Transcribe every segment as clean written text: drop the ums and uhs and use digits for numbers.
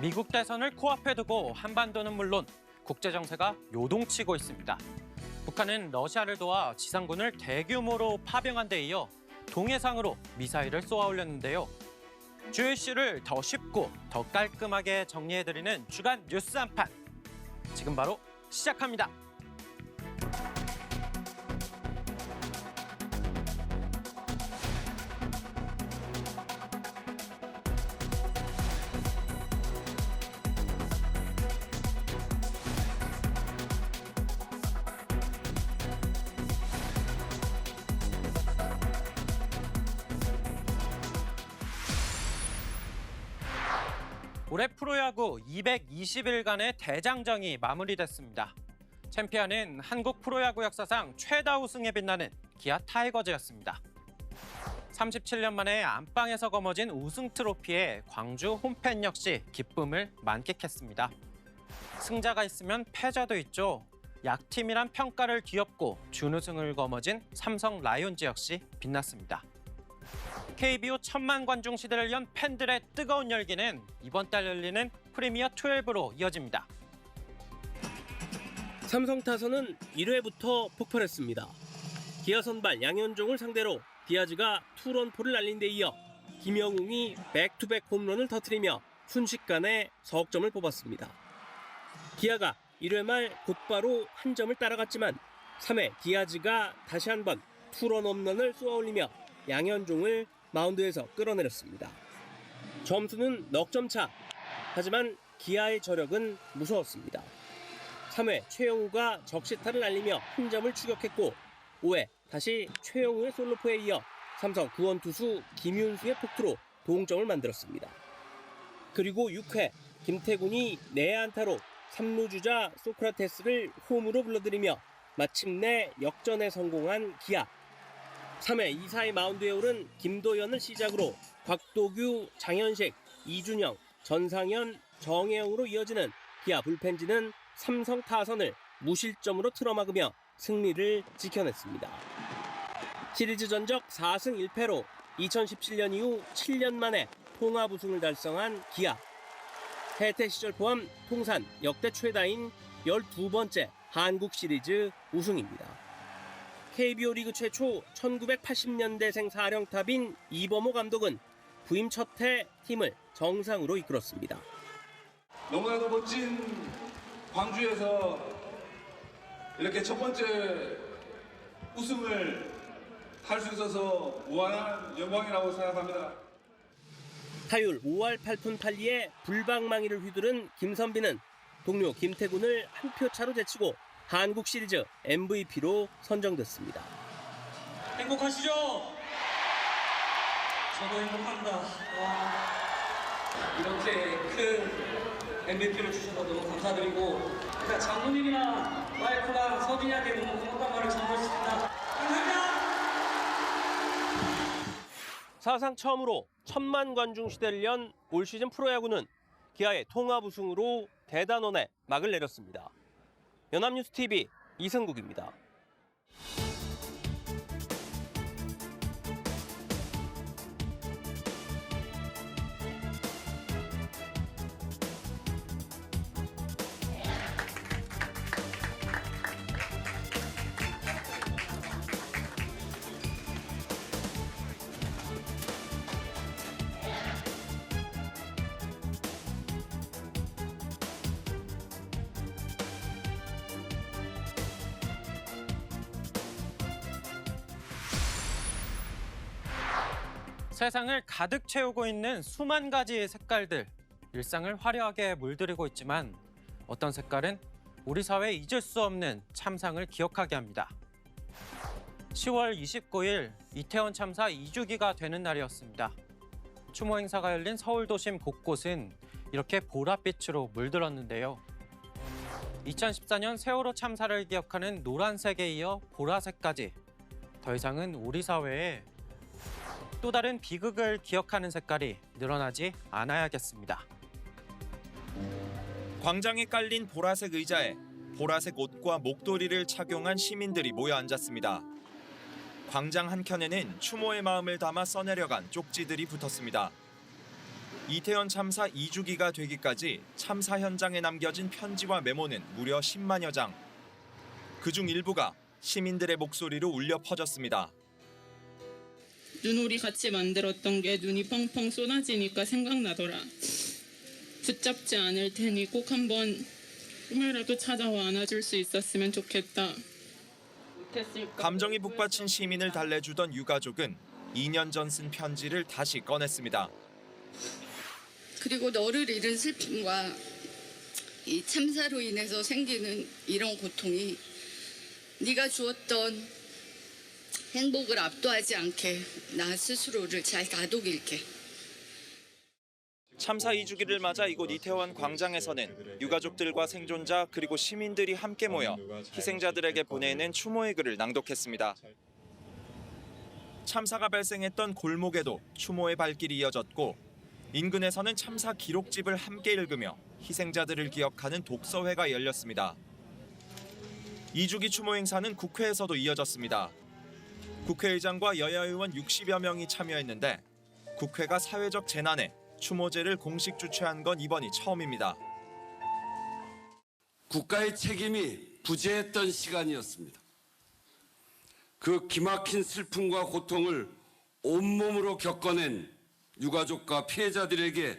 미국 대선을 코앞에 두고 한반도는 물론 국제 정세가 요동치고 있습니다. 북한은 러시아를 도와 지상군을 대규모로 파병한 데 이어 동해상으로 미사일을 쏘아 올렸는데요. 주요 이슈를 더 쉽고 더 깔끔하게 정리해드리는 주간 뉴스 한판. 지금 바로 시작합니다. 올해 프로야구 220일간의 대장정이 마무리됐습니다. 챔피언은 한국 프로야구 역사상 최다 우승에 빛나는 기아 타이거즈였습니다. 37년 만에 안방에서 거머쥔 우승 트로피에 광주 홈팬 역시 기쁨을 만끽했습니다. 승자가 있으면 패자도 있죠. 약팀이란 평가를 뒤엎고 준우승을 거머쥔 삼성 라이온즈 역시 빛났습니다. KBO 1000만 관중 시대를 연 팬들의 뜨거운 열기는 이번 달 열리는 프리미어 12로 이어집니다. 삼성 타선은 1회부터 폭발했습니다. 기아 선발 양현종을 상대로 디아즈가 투런포를 날린 데 이어 김영웅이 백투백 홈런을 터뜨리며 순식간에 석점을 뽑았습니다. 기아가 1회 말 곧바로 한 점을 따라갔지만 3회 디아즈가 다시 한번 투런 홈런을 쏘아올리며 양현종을 마운드에서 끌어내렸습니다. 점수는 넉 점 차. 하지만 기아의 저력은 무서웠습니다. 3회 최영우가 적시타를 날리며 한 점을 추격했고 5회 다시 최영우의 솔로포에 이어 삼성 구원 투수 김윤수의 폭투로 동점을 만들었습니다. 그리고 6회 김태군이 내안타로 3루 주자 소크라테스를 홈으로 불러들이며 마침내 역전에 성공한 기아. 3회 2사의 마운드에 오른 김도현을 시작으로 곽도규, 장현식, 이준영, 전상현, 정혜영으로 이어지는 기아 불펜진은 삼성 타선을 무실점으로 틀어막으며 승리를 지켜냈습니다. 시리즈 전적 4승 1패로 2017년 이후 7년 만에 통합 우승을 달성한 기아. 해태 시절 포함 통산 역대 최다인 12번째 한국 시리즈 우승입니다. KBO 리그 최초 1980년대생 사령탑인 이범호 감독은 부임 첫 해 팀을 정상으로 이끌었습니다. 너무나도 멋진 광주에서 이렇게 첫 번째 우승을 할 수 있어서 무한한 영광이라고 생각합니다. 타율 5할 8푼 8리에 불방망이를 휘두른 김선비는 동료 김태군을 한 표 차로 제치고 한국 시리즈 MVP로 선정됐습니다. 행복하시죠? 저도 행복합니다. 이렇게 큰 MVP를 주셔서 너무 감사드리고 일단 장모님이나 와이프랑 서빈이한테 너무 고맙단 말을 전하고 싶습니다. 감사합니다. 사상 처음으로 1000만 관중 시대를 연 올 시즌 프로야구는 기아의 통합 우승으로 대단원에 막을 내렸습니다. 연합뉴스TV 이승국입니다. 세상을 가득 채우고 있는 수만 가지의 색깔들, 일상을 화려하게 물들이고 있지만 어떤 색깔은 우리 사회에 잊을 수 없는 참상을 기억하게 합니다. 10월 29일 이태원 참사 2주기가 되는 날이었습니다. 추모 행사가 열린 서울 도심 곳곳은 이렇게 보랏빛으로 물들었는데요. 2014년 세월호 참사를 기억하는 노란색에 이어 보라색까지 더 이상은 우리 사회에 또 다른 비극을 기억하는 색깔이 늘어나지 않아야겠습니다. 광장에 깔린 보라색 의자에 보라색 옷과 목도리를 착용한 시민들이 모여 앉았습니다. 광장 한켠에는 추모의 마음을 담아 써내려간 쪽지들이 붙었습니다. 이태원 참사 2주기가 되기까지 참사 현장에 남겨진 편지와 메모는 무려 10만여 장. 그중 일부가 시민들의 목소리로 울려 퍼졌습니다. 눈우리 같이 만들었던 게 눈이 펑펑 쏟아지니까 생각나더라. 붙잡지 않을 테니 꼭 한번 꿈이라도 찾아와 안아줄 수 있었으면 좋겠다. 감정이 북받친 시민을 달래주던 유가족은 2년 전 쓴 편지를 다시 꺼냈습니다. 그리고 너를 잃은 슬픔과 이 참사로 인해서 생기는 이런 고통이 네가 주었던 행복을 압도하지 않게 나 스스로를 잘 다독일게. 참사 2주기를 맞아 이곳 이태원 광장에서는 유가족들과 생존자 그리고 시민들이 함께 모여 희생자들에게 보내는 추모의 글을 낭독했습니다. 참사가 발생했던 골목에도 추모의 발길이 이어졌고 인근에서는 참사 기록집을 함께 읽으며 희생자들을 기억하는 독서회가 열렸습니다. 2주기 추모 행사는 국회에서도 이어졌습니다. 국회의장과 여야 의원 60여 명이 참여했는데 국회가 사회적 재난에 추모제를 공식 주최한 건 이번이 처음입니다. 국가의 책임이 부재했던 시간이었습니다. 그 기막힌 슬픔과 고통을 온몸으로 겪어낸 유가족과 피해자들에게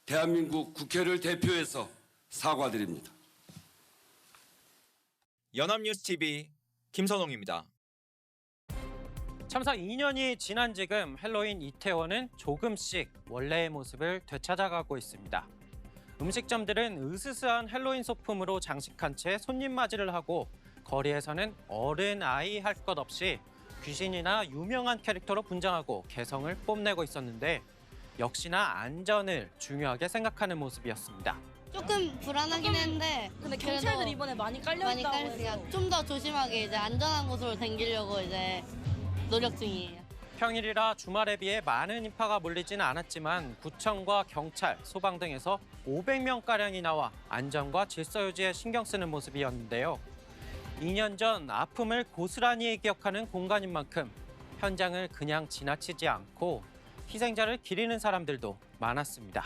대한민국 국회를 대표해서 사과드립니다. 연합뉴스TV 김선홍입니다. 참사 2년이 지난 지금 헬로윈 이태원은 조금씩 원래의 모습을 되찾아가고 있습니다. 음식점들은 으스스한 헬로윈 소품으로 장식한 채 손님 맞이를 하고 거리에서는 어른, 아이 할 것 없이 귀신이나 유명한 캐릭터로 분장하고 개성을 뽐내고 있었는데 역시나 안전을 중요하게 생각하는 모습이었습니다. 조금 불안하긴 했는데 근데 경찰들 이번에 많이 깔려있다고 해서 좀 더 조심하게 이제 안전한 곳으로 댕기려고 이제 노력 중이에요. 평일이라 주말에 비해 많은 인파가 몰리지는 않았지만 구청과 경찰, 소방 등에서 500명가량이 나와 안전과 질서 유지에 신경 쓰는 모습이었는데요. 2년 전 아픔을 고스란히 기억하는 공간인 만큼 현장을 그냥 지나치지 않고 희생자를 기리는 사람들도 많았습니다.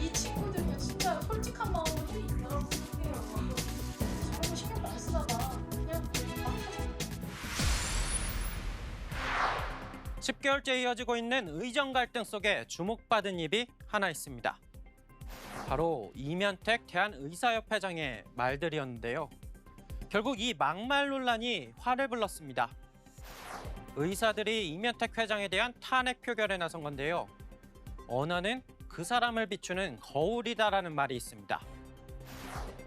이 친구들은 진짜 솔직한 마음으로 있다고 생각해요. 저런 거 신경 안 쓰나 봐. 그냥 막 하자. 10개월째 이어지고 있는 의정 갈등 속에 주목받은 입이 하나 있습니다. 바로 이면택 대한의사협회장의 말들이었는데요. 결국 이 막말 논란이 화를 불렀습니다. 의사들이 이면택 회장에 대한 탄핵 표결에 나선 건데요. 언어는 그 사람을 비추는 거울이다라는 말이 있습니다.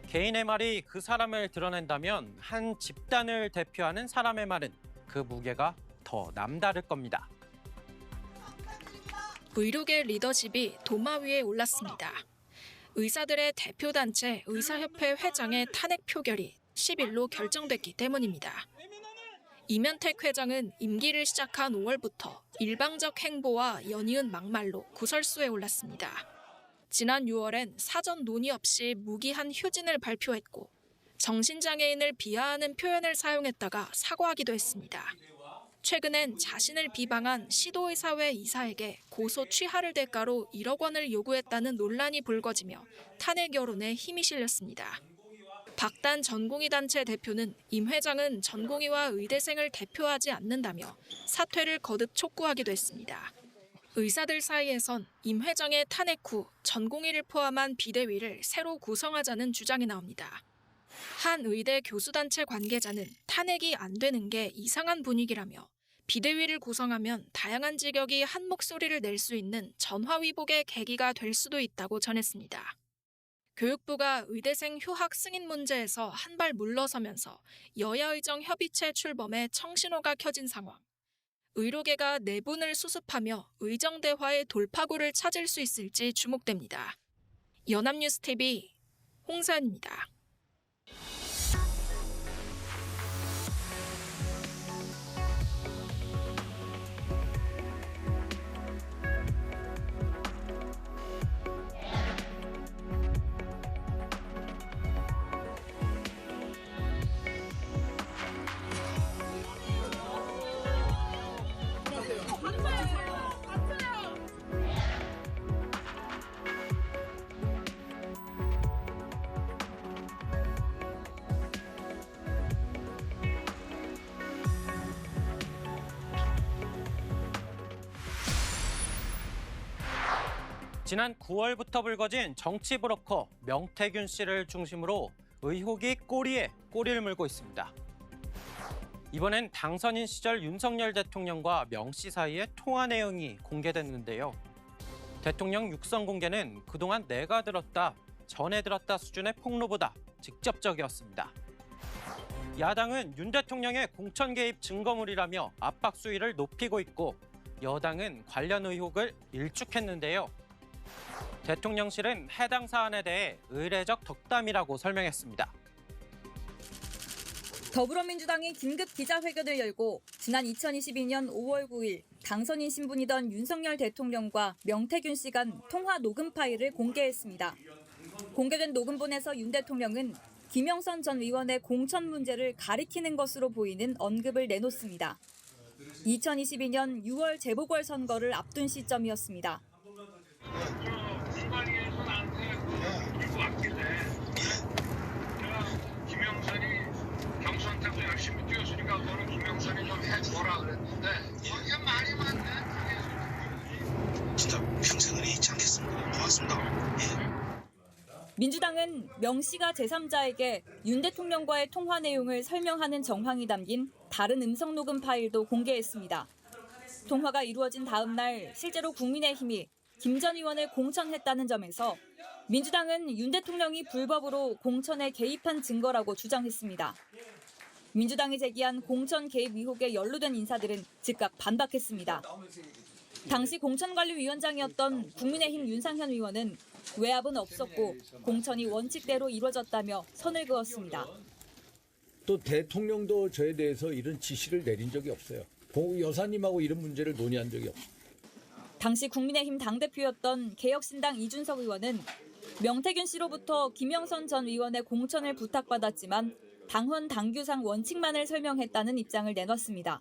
개인의 말이 그 사람을 드러낸다면 한 집단을 대표하는 사람의 말은 그 무게가 더 남다를 겁니다. 의료계 리더십이 도마 위에 올랐습니다. 의사들의 대표단체 의사협회 회장의 탄핵 표결이 10일로 결정됐기 때문입니다. 이면택 회장은 임기를 시작한 5월부터 일방적 행보와 연이은 막말로 구설수에 올랐습니다. 지난 6월엔 사전 논의 없이 무기한 휴진을 발표했고 정신장애인을 비하하는 표현을 사용했다가 사과하기도 했습니다. 최근엔 자신을 비방한 시도의사회 이사에게 고소 취하를 대가로 1억 원을 요구했다는 논란이 불거지며 탄핵 여론에 힘이 실렸습니다. 박단 전공의단체 대표는 임 회장은 전공의와 의대생을 대표하지 않는다며 사퇴를 거듭 촉구하기도 했습니다. 의사들 사이에선 임 회장의 탄핵 후 전공의를 포함한 비대위를 새로 구성하자는 주장이 나옵니다. 한 의대 교수단체 관계자는 탄핵이 안 되는 게 이상한 분위기라며 비대위를 구성하면 다양한 직역이 한 목소리를 낼 수 있는 전화위복의 계기가 될 수도 있다고 전했습니다. 교육부가 의대생 휴학 승인 문제에서 한 발 물러서면서 여야의정 협의체 출범에 청신호가 켜진 상황. 의료계가 내분을 수습하며 의정 대화의 돌파구를 찾을 수 있을지 주목됩니다. 연합뉴스TV 홍사연입니다. 지난 9월부터 불거진 정치 브로커 명태균 씨를 중심으로 의혹이 꼬리에 꼬리를 물고 있습니다. 이번엔 당선인 시절 윤석열 대통령과 명 씨 사이의 통화 내용이 공개됐는데요. 대통령 육성 공개는 그동안 내가 들었다, 전에 들었다 수준의 폭로보다 직접적이었습니다. 야당은 윤 대통령의 공천 개입 증거물이라며 압박 수위를 높이고 있고 여당은 관련 의혹을 일축했는데요. 대통령실은 해당 사안에 대해 의례적 덕담이라고 설명했습니다. 더불어민주당이 긴급 기자회견을 열고 지난 2022년 5월 9일 당선인 신분이던 윤석열 대통령과 명태균 씨 간 통화 녹음 파일을 공개했습니다. 공개된 녹음본에서 윤 대통령은 김영선 전 의원의 공천 문제를 가리키는 것으로 보이는 언급을 내놓습니다. 2022년 6월 재보궐선거를 앞둔 시점이었습니다. 김영선이 경선 때도 열심히 뛰었으니까 너는 김영선이 좀 해줘라 그랬는데 거기에 말이 많네. 진짜 평생을 잊지 않겠습니다. 고맙습니다. 민주당은 명 씨가 제3자에게 윤 대통령과의 통화 내용을 설명하는 정황이 담긴 다른 음성 녹음 파일도 공개했습니다. 통화가 이루어진 다음 날 실제로 국민의힘이 김 전 의원을 공천했다는 점에서 민주당은 윤 대통령이 불법으로 공천에 개입한 증거라고 주장했습니다. 민주당이 제기한 공천 개입 의혹에 연루된 인사들은 즉각 반박했습니다. 당시 공천관리위원장이었던 국민의힘 윤상현 의원은 외압은 없었고 공천이 원칙대로 이루어졌다며 선을 그었습니다. 또 대통령도 저에 대해서 이런 지시를 내린 적이 없어요. 여사님하고 이런 문제를 논의한 적이 없어요. 당시 국민의힘 당대표였던 개혁신당 이준석 의원은 명태균 씨로부터 김영선 전 의원의 공천을 부탁받았지만 당헌 당규상 원칙만을 설명했다는 입장을 내놨습니다.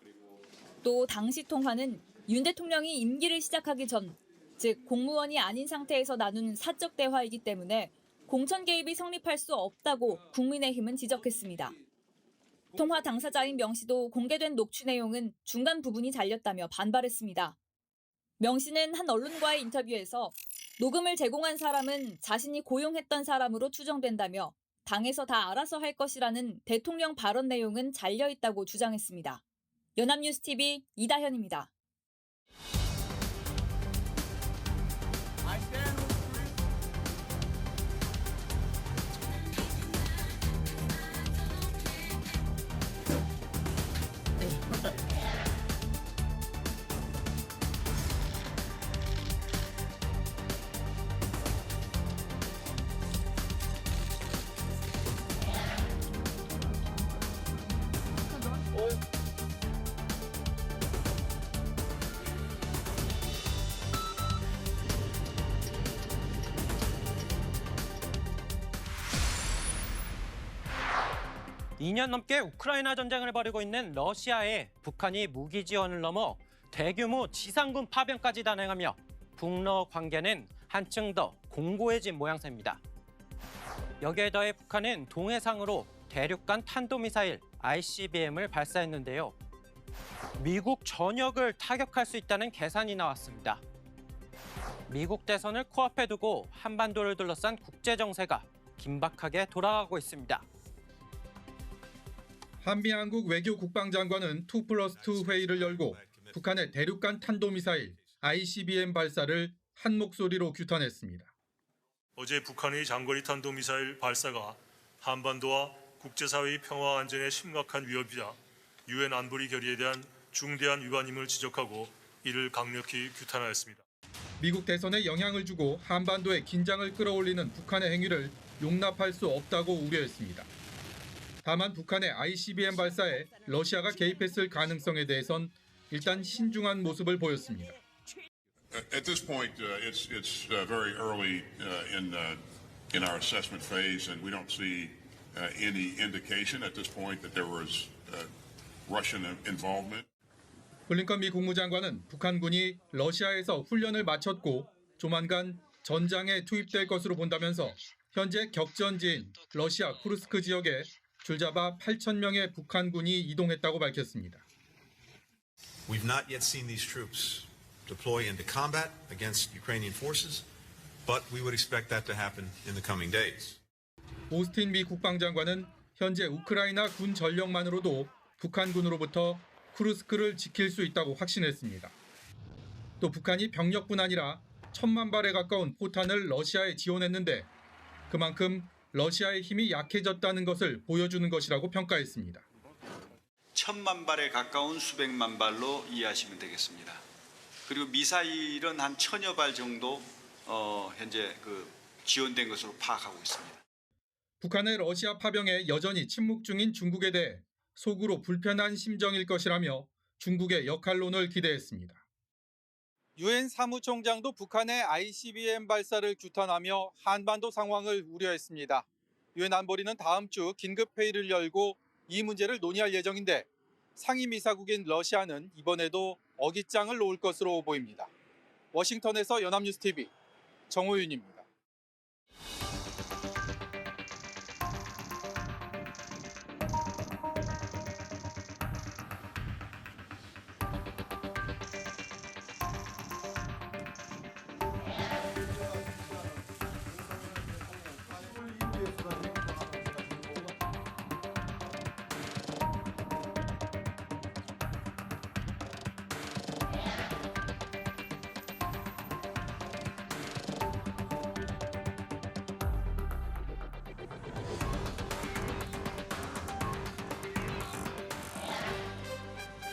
또 당시 통화는 윤 대통령이 임기를 시작하기 전, 즉 공무원이 아닌 상태에서 나눈 사적 대화이기 때문에 공천 개입이 성립할 수 없다고 국민의힘은 지적했습니다. 통화 당사자인 명 씨도 공개된 녹취 내용은 중간 부분이 잘렸다며 반발했습니다. 명 씨는 한 언론과의 인터뷰에서 녹음을 제공한 사람은 자신이 고용했던 사람으로 추정된다며 당에서 다 알아서 할 것이라는 대통령 발언 내용은 잘려 있다고 주장했습니다. 연합뉴스TV 이다현입니다. 이 년 넘게 우크라이나 전쟁을 벌이고 있는 러시아에 북한이 무기 지원을 넘어 대규모 지상군 파병까지 단행하며 북러 관계는 한층 더 공고해진 모양새입니다. 여기에 더해 북한은 동해상으로 대륙간 탄도미사일 ICBM을 발사했는데요. 미국 전역을 타격할 수 있다는 계산이 나왔습니다. 미국 대선을 코앞에 두고 한반도를 둘러싼 국제정세가 긴박하게 돌아가고 있습니다. 한미한국 외교 국방장관은 2+2 회의를 열고 북한의 대륙간 탄도미사일 ICBM 발사를 한 목소리로 규탄했습니다. 어제 북한의 장거리 탄도미사일 발사가 한반도와 국제사회의 평화 안전에 심각한 위협이자 유엔 안보리 결의에 대한 중대한 위반임을 지적하고 이를 강력히 규탄하였습니다. 미국 대선에 영향을 주고 한반도의 긴장을 끌어올리는 북한의 행위를 용납할 수 없다고 우려했습니다. 다만 북한의 ICBM 발사에 러시아가 개입했을 가능성에 대해선 일단 신중한 모습을 보였습니다. At this point, it's very early in our assessment phase, and we don't see any indication at this point that there was Russian involvement. 블링컨 미 국무장관은 북한군이 러시아에서 훈련을 마쳤고 조만간 전장에 투입될 것으로 본다면서 현재 격전지인 러시아 쿠르스크 지역에 줄잡아 8,000명의 북한군이 이동했다고 밝혔습니다. We've not yet seen these troops deploy into combat against Ukrainian forces, but we would expect that to happen in the coming days. 오스틴 미 국방장관은 현재 우크라이나 군 전력만으로도 북한군으로부터 쿠르스크를 지킬 수 있다고 확신했습니다. 또 북한이 병력뿐 아니라 1,000만 발에 가까운 포탄을 러시아에 지원했는데 그만큼 러시아의 힘이 약해졌다는 것을 보여주는 것이라고 평가했습니다. 1,000만 발에 가까운 수백만 발로 이해하시면 되겠습니다. 그리고 미사일은 한 1,000여 발 정도 현재 지원된 것으로 파악하고 있습니다. 북한의 러시아 파병에 여전히 침묵 중인 중국에 대해 속으로 불편한 심정일 것이라며 중국의 역할론을 기대했습니다. 유엔 사무총장도 북한의 ICBM 발사를 규탄하며 한반도 상황을 우려했습니다. 유엔 안보리는 다음 주 긴급회의를 열고 이 문제를 논의할 예정인데 상임이사국인 러시아는 이번에도 어깃장을 놓을 것으로 보입니다. 워싱턴에서 연합뉴스TV 정호윤입니다.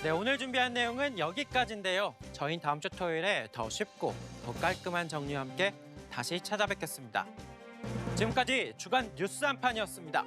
네, 오늘 준비한 내용은 여기까지인데요. 저희는 다음 주 토요일에 더 쉽고 더 깔끔한 정리와 함께 다시 찾아뵙겠습니다. 지금까지 주간 뉴스 한판이었습니다.